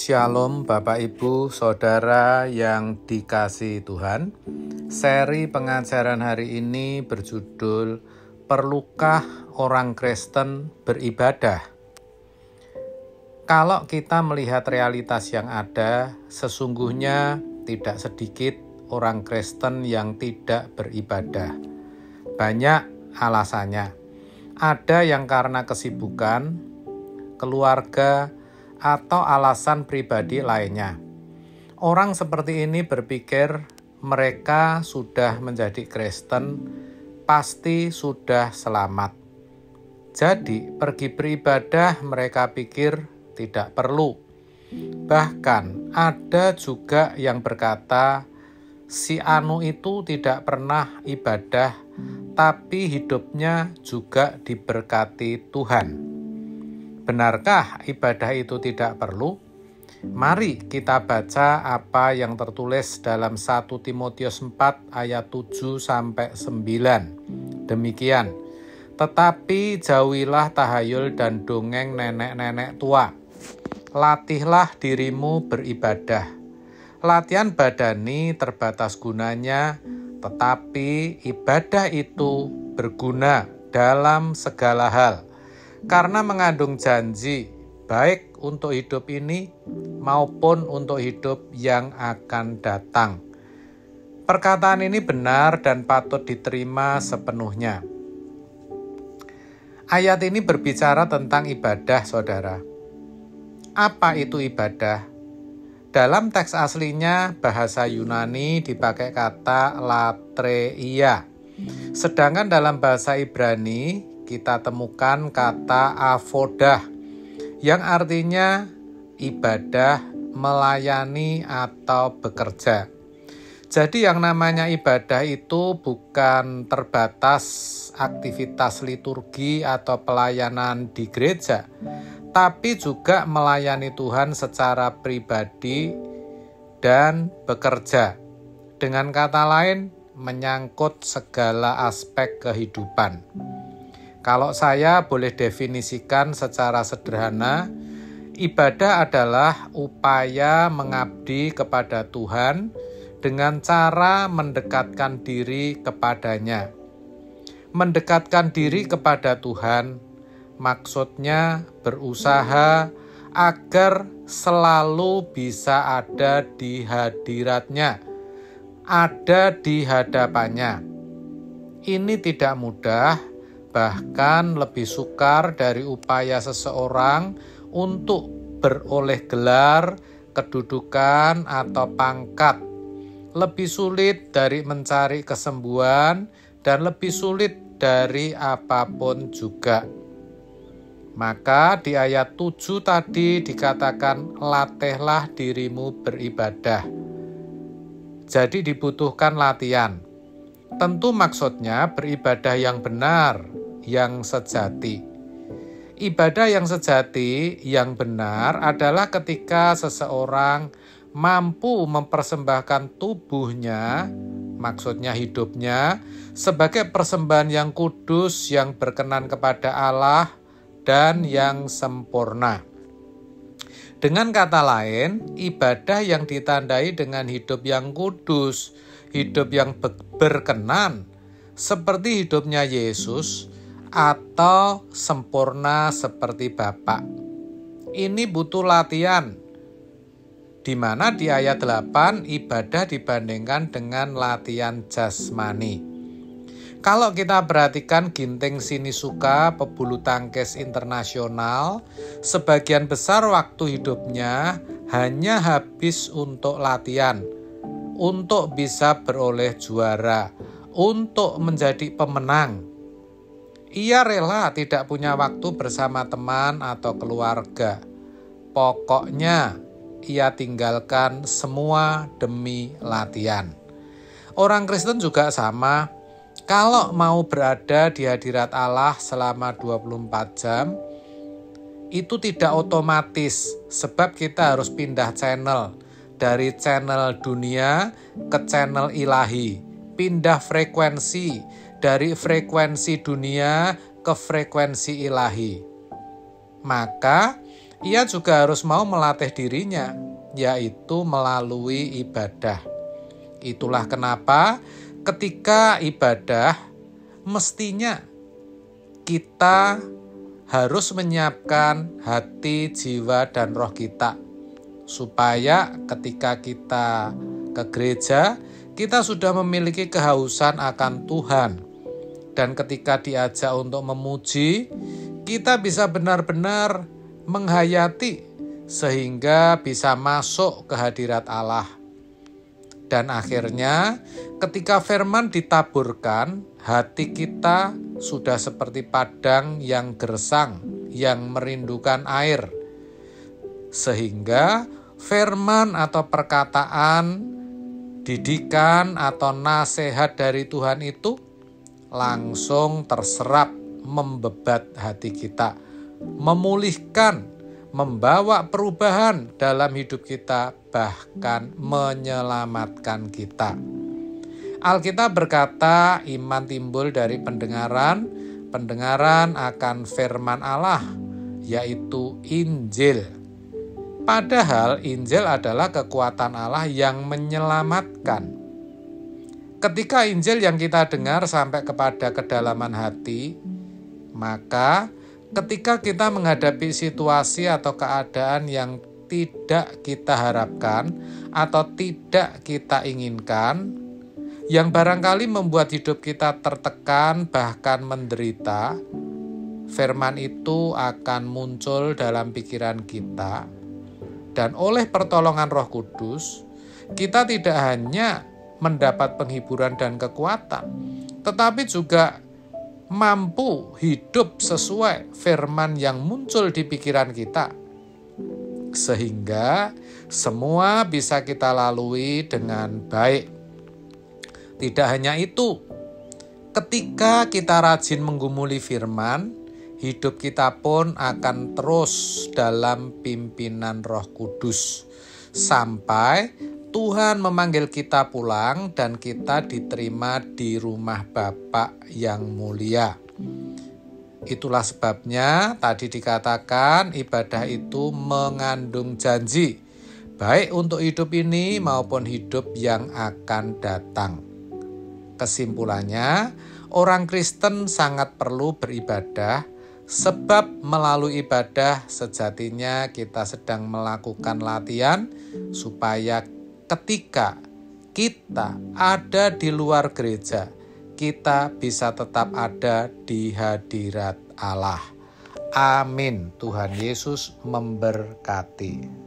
Shalom Bapak Ibu Saudara yang dikasihi Tuhan. Seri pengajaran hari ini berjudul Perlukah orang Kristen beribadah? Kalau kita melihat realitas yang ada, sesungguhnya tidak sedikit orang Kristen yang tidak beribadah. Banyak alasannya. Ada yang karena kesibukan, keluarga, atau alasan pribadi lainnya. Orang seperti ini berpikir mereka sudah menjadi Kristen, pasti sudah selamat. Jadi pergi beribadah mereka pikir tidak perlu. Bahkan ada juga yang berkata, si Anu itu tidak pernah ibadah, tapi hidupnya juga diberkati Tuhan. Benarkah ibadah itu tidak perlu? Mari kita baca apa yang tertulis dalam 1 Timotius 4 ayat 7-9. Demikian, tetapi jauhilah tahayul dan dongeng nenek-nenek tua. Latihlah dirimu beribadah. Latihan badani terbatas gunanya, tetapi ibadah itu berguna dalam segala hal. Karena mengandung janji, baik untuk hidup ini maupun untuk hidup yang akan datang. Perkataan ini benar dan patut diterima sepenuhnya. Ayat ini berbicara tentang ibadah, saudara. Apa itu ibadah? Dalam teks aslinya, bahasa Yunani dipakai kata latreia. Sedangkan dalam bahasa Ibrani, kita temukan kata avodah yang artinya ibadah, melayani, atau bekerja. Jadi yang namanya ibadah itu bukan terbatas aktivitas liturgi atau pelayanan di gereja, tapi juga melayani Tuhan secara pribadi dan bekerja. Dengan kata lain, menyangkut segala aspek kehidupan. Kalau saya boleh definisikan secara sederhana, ibadah adalah upaya mengabdi kepada Tuhan dengan cara mendekatkan diri kepadanya. Mendekatkan diri kepada Tuhan, maksudnya berusaha agar selalu bisa ada di hadiratnya, ada di hadapannya. Ini tidak mudah, bahkan lebih sukar dari upaya seseorang untuk beroleh gelar, kedudukan, atau pangkat. Lebih sulit dari mencari kesembuhan dan lebih sulit dari apapun juga. Maka di ayat 7 tadi dikatakan, latihlah dirimu beribadah. Jadi dibutuhkan latihan. Tentu maksudnya beribadah yang benar, yang sejati. Ibadah yang sejati, yang benar adalah ketika seseorang mampu mempersembahkan tubuhnya, maksudnya hidupnya, sebagai persembahan yang kudus, yang berkenan kepada Allah, dan yang sempurna. Dengan kata lain, ibadah yang ditandai dengan hidup yang kudus, hidup yang berkenan, seperti hidupnya Yesus, atau sempurna seperti Bapa. Ini butuh latihan, di mana di ayat 8 ibadah dibandingkan dengan latihan jasmani. Kalau kita perhatikan Ginting Sinisuka, pebulu tangkis internasional, sebagian besar waktu hidupnya hanya habis untuk latihan, untuk bisa beroleh juara, untuk menjadi pemenang. Ia rela tidak punya waktu bersama teman atau keluarga. Pokoknya, ia tinggalkan semua demi latihan. Orang Kristen juga sama. Kalau mau berada di hadirat Allah selama 24 jam, itu tidak otomatis, sebab kita harus pindah channel. Dari channel dunia ke channel ilahi. Pindah frekuensi. Dari frekuensi dunia ke frekuensi ilahi. Maka ia juga harus mau melatih dirinya, yaitu melalui ibadah. Itulah kenapa ketika ibadah, mestinya kita harus menyiapkan hati, jiwa, dan roh kita, supaya ketika kita ke gereja, kita sudah memiliki kehausan akan Tuhan. Dan ketika diajak untuk memuji, kita bisa benar-benar menghayati sehingga bisa masuk ke hadirat Allah. Dan akhirnya ketika firman ditaburkan, hati kita sudah seperti padang yang gersang, yang merindukan air. Sehingga firman atau perkataan, didikan atau nasihat dari Tuhan itu langsung terserap, membebat hati kita, memulihkan, membawa perubahan dalam hidup kita, bahkan menyelamatkan kita. Alkitab berkata, iman timbul dari pendengaran, pendengaran akan firman Allah, yaitu Injil. Padahal Injil adalah kekuatan Allah yang menyelamatkan. Ketika Injil yang kita dengar sampai kepada kedalaman hati, maka ketika kita menghadapi situasi atau keadaan yang tidak kita harapkan atau tidak kita inginkan, yang barangkali membuat hidup kita tertekan bahkan menderita, firman itu akan muncul dalam pikiran kita. Dan oleh pertolongan Roh Kudus, kita tidak hanya mendapat penghiburan dan kekuatan, tetapi juga mampu hidup sesuai firman yang muncul di pikiran kita, sehingga semua bisa kita lalui dengan baik. Tidak hanya itu, ketika kita rajin menggumuli firman, hidup kita pun akan terus dalam pimpinan Roh Kudus, sampai Tuhan memanggil kita pulang dan kita diterima di rumah Bapa yang mulia. Itulah sebabnya tadi dikatakan ibadah itu mengandung janji, baik untuk hidup ini maupun hidup yang akan datang. Kesimpulannya, orang Kristen sangat perlu beribadah, sebab melalui ibadah sejatinya kita sedang melakukan latihan supaya ketika kita ada di luar gereja, kita bisa tetap ada di hadirat Allah. Amin. Tuhan Yesus memberkati.